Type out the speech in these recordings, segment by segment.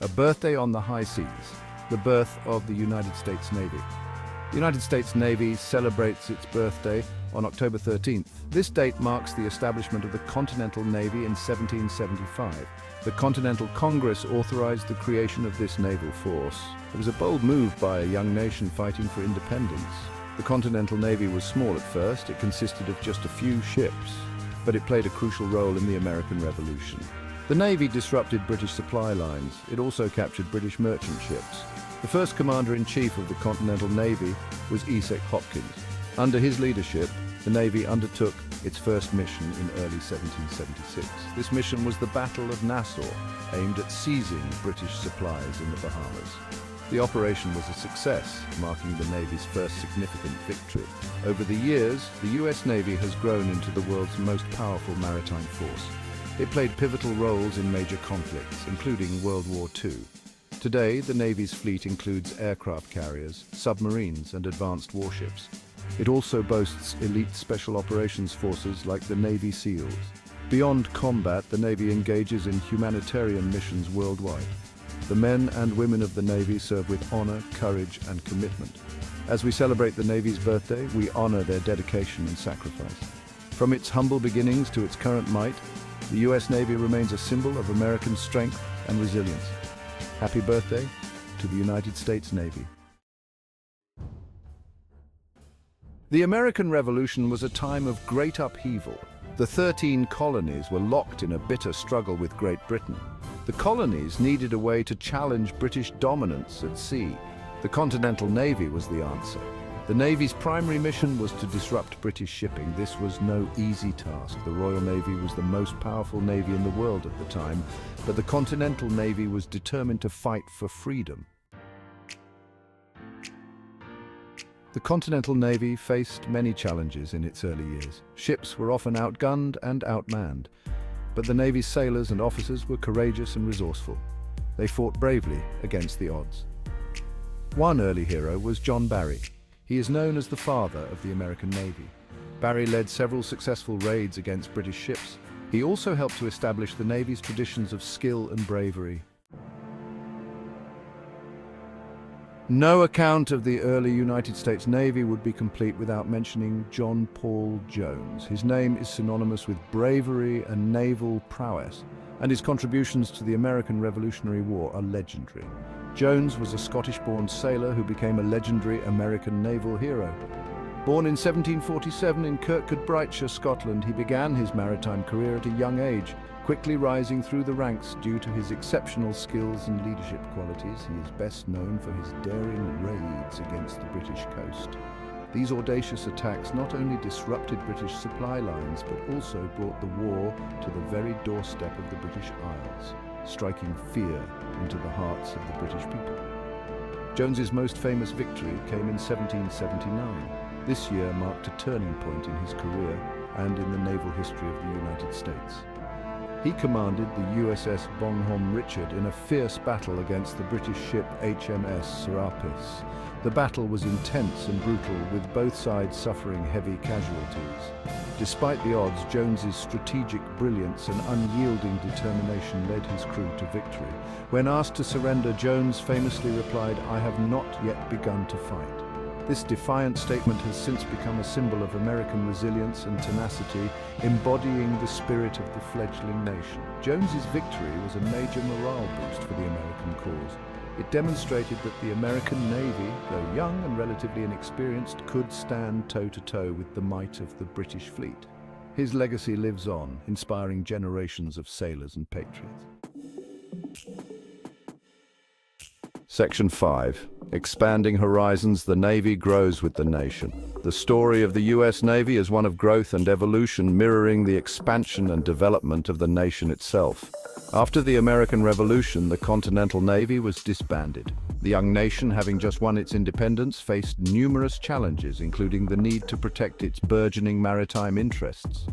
A birthday on the high seas, the birth of the United States Navy. The United States Navy celebrates its birthday on October 13th. This date marks the establishment of the Continental Navy in 1775. The Continental Congress authorized the creation of this naval force. It was a bold move by a young nation fighting for independence. The Continental Navy was small at first. It consisted of just a few ships, but it played a crucial role in the American Revolution. The Navy disrupted British supply lines. It also captured British merchant ships. The first commander-in-chief of the Continental Navy was Esek Hopkins. Under his leadership, the Navy undertook its first mission in early 1776. This mission was the Battle of Nassau, aimed at seizing British supplies in the Bahamas. The operation was a success, marking the Navy's first significant victory. Over the years, the US Navy has grown into the world's most powerful maritime force. It played pivotal roles in major conflicts, including World War II. Today, the Navy's fleet includes aircraft carriers, submarines, and advanced warships. It also boasts elite special operations forces like the Navy SEALs. Beyond combat, the Navy engages in humanitarian missions worldwide. The men and women of the Navy serve with honor, courage, and commitment. As we celebrate the Navy's birthday, we honor their dedication and sacrifice. From its humble beginnings to its current might, the US Navy remains a symbol of American strength and resilience. Happy birthday to the United States Navy. The American Revolution was a time of great upheaval. The 13 colonies were locked in a bitter struggle with Great Britain. The colonies needed a way to challenge British dominance at sea. The Continental Navy was the answer. The Navy's primary mission was to disrupt British shipping. This was no easy task. The Royal Navy was the most powerful navy in the world at the time, but the Continental Navy was determined to fight for freedom. The Continental Navy faced many challenges in its early years. Ships were often outgunned and outmanned, but the Navy's sailors and officers were courageous and resourceful. They fought bravely against the odds. One early hero was John Barry. He is known as the father of the American Navy. Barry led several successful raids against British ships. He also helped to establish the Navy's traditions of skill and bravery. No account of the early United States Navy would be complete without mentioning John Paul Jones. His name is synonymous with bravery and naval prowess, and his contributions to the American Revolutionary War are legendary. Jones was a Scottish-born sailor who became a legendary American naval hero. Born in 1747 in Kirkcudbrightshire, Scotland, he began his maritime career at a young age, quickly rising through the ranks due to his exceptional skills and leadership qualities. He is best known for his daring raids against the British coast. These audacious attacks not only disrupted British supply lines, but also brought the war to the very doorstep of the British Isles, striking fear into the hearts of the British people. Jones's most famous victory came in 1779. This year marked a turning point in his career and in the naval history of the United States. He commanded the USS Bonhomme Richard in a fierce battle against the British ship HMS Serapis. The battle was intense and brutal, with both sides suffering heavy casualties. Despite the odds, Jones's strategic brilliance and unyielding determination led his crew to victory. When asked to surrender, Jones famously replied, "I have not yet begun to fight." This defiant statement has since become a symbol of American resilience and tenacity, embodying the spirit of the fledgling nation. Jones's victory was a major morale boost for the American cause. It demonstrated that the American Navy, though young and relatively inexperienced, could stand toe-to-toe with the might of the British fleet. His legacy lives on, inspiring generations of sailors and patriots. Section 5. Expanding horizons, the Navy grows with the nation. The story of the US Navy is one of growth and evolution, mirroring the expansion and development of the nation itself. After the American Revolution, the Continental Navy was disbanded. The young nation, having just won its independence, faced numerous challenges, including the need to protect its burgeoning maritime interests.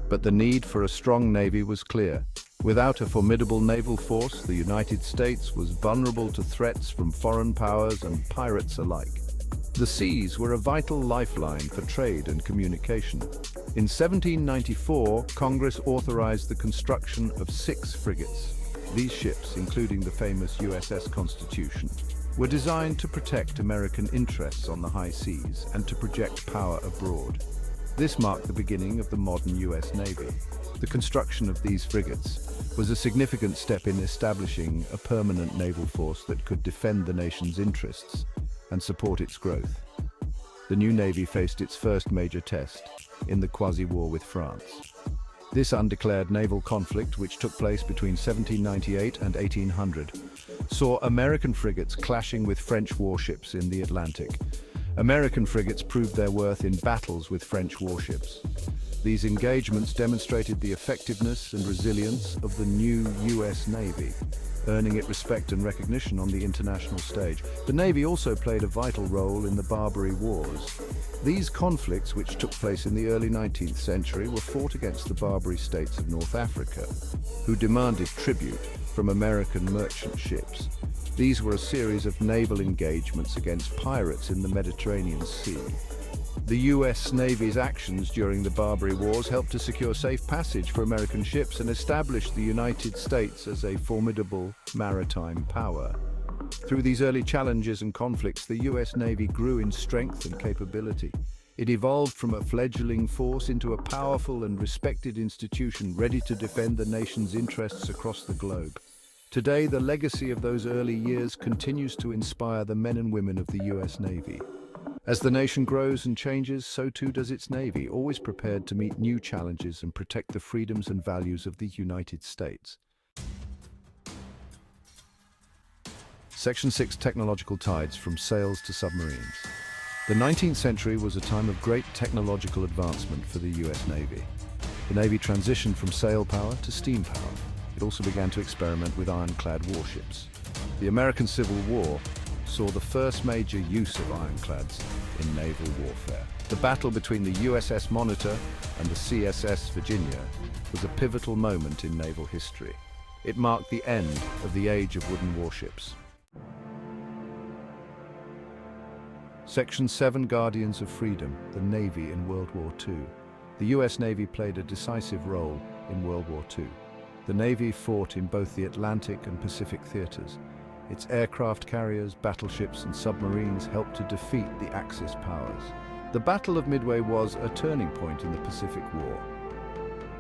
But the need for a strong navy was clear. Without a formidable naval force, the United States was vulnerable to threats from foreign powers and pirates alike. The seas were a vital lifeline for trade and communication. In 1794, Congress authorized the construction of 6 frigates. These ships, including the famous USS Constitution, were designed to protect American interests on the high seas and to project power abroad. This marked the beginning of the modern US Navy. The construction of these frigates was a significant step in establishing a permanent naval force that could defend the nation's interests and support its growth. The new Navy faced its first major test in the quasi-war with France. This undeclared naval conflict, which took place between 1798 and 1800, saw American frigates clashing with French warships in the Atlantic. American frigates proved their worth in battles with French warships. These engagements demonstrated the effectiveness and resilience of the new US Navy, earning it respect and recognition on the international stage. The Navy also played a vital role in the Barbary Wars. These conflicts, which took place in the early 19th century, were fought against the Barbary states of North Africa, who demanded tribute from American merchant ships. These were a series of naval engagements against pirates in the Mediterranean Sea. The US Navy's actions during the Barbary Wars helped to secure safe passage for American ships and establish the United States as a formidable maritime power. Through these early challenges and conflicts, the US Navy grew in strength and capability. It evolved from a fledgling force into a powerful and respected institution ready to defend the nation's interests across the globe. Today, the legacy of those early years continues to inspire the men and women of the US Navy. As the nation grows and changes, so too does its Navy, always prepared to meet new challenges and protect the freedoms and values of the United States. Section 6: Technological Tides from Sails to Submarines. The 19th century was a time of great technological advancement for the US Navy. The Navy transitioned from sail power to steam power. It also began to experiment with ironclad warships. The American Civil War saw the first major use of ironclads in naval warfare. The battle between the USS Monitor and the CSS Virginia was a pivotal moment in naval history. It marked the end of the age of wooden warships. Section 7: Guardians of Freedom, the Navy in World War II. The US Navy played a decisive role in World War II. The Navy fought in both the Atlantic and Pacific theaters. Its aircraft carriers, battleships, and submarines helped to defeat the Axis powers. The Battle of Midway was a turning point in the Pacific War.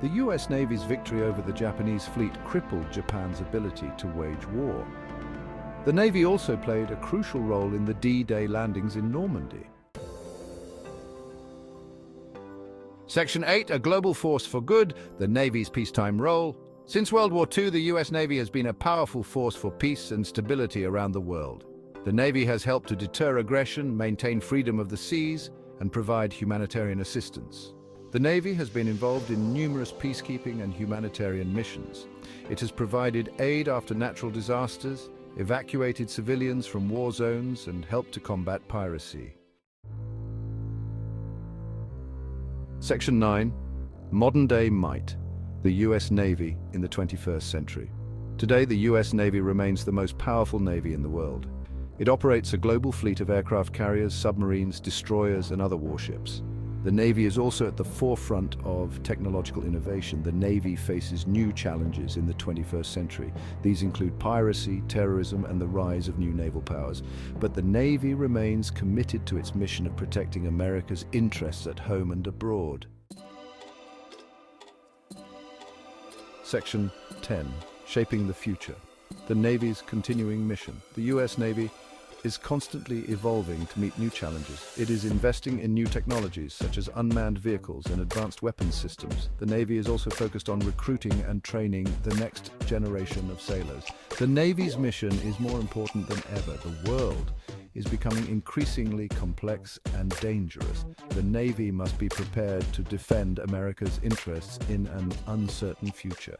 The US Navy's victory over the Japanese fleet crippled Japan's ability to wage war. The Navy also played a crucial role in the D-Day landings in Normandy. Section 8: A Global Force for Good, the Navy's peacetime role. Since World War II, the US Navy has been a powerful force for peace and stability around the world. The Navy has helped to deter aggression, maintain freedom of the seas, and provide humanitarian assistance. The Navy has been involved in numerous peacekeeping and humanitarian missions. It has provided aid after natural disasters, evacuated civilians from war zones, and helped to combat piracy. Section 9: Modern-day might. The US Navy in the 21st century. Today, the US Navy remains the most powerful Navy in the world. It operates a global fleet of aircraft carriers, submarines, destroyers, and other warships. The Navy is also at the forefront of technological innovation. The Navy faces new challenges in the 21st century. These include piracy, terrorism, and the rise of new naval powers. But the Navy remains committed to its mission of protecting America's interests at home and abroad. Section 10: Shaping the Future. The Navy's continuing mission. The US Navy is constantly evolving to meet new challenges. It is investing in new technologies such as unmanned vehicles and advanced weapons systems. The Navy is also focused on recruiting and training the next generation of sailors. The Navy's mission is more important than ever. The world is becoming increasingly complex and dangerous. The Navy must be prepared to defend America's interests in an uncertain future.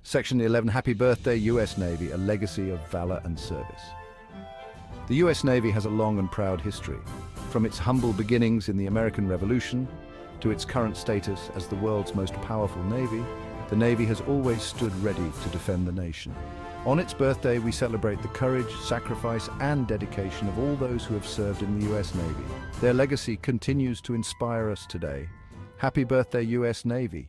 Section 11: Happy Birthday, US Navy, a legacy of valor and service. The US Navy has a long and proud history. From its humble beginnings in the American Revolution to its current status as the world's most powerful Navy, the Navy has always stood ready to defend the nation. On its birthday, we celebrate the courage, sacrifice, and dedication of all those who have served in the US Navy. Their legacy continues to inspire us today. Happy birthday, US Navy!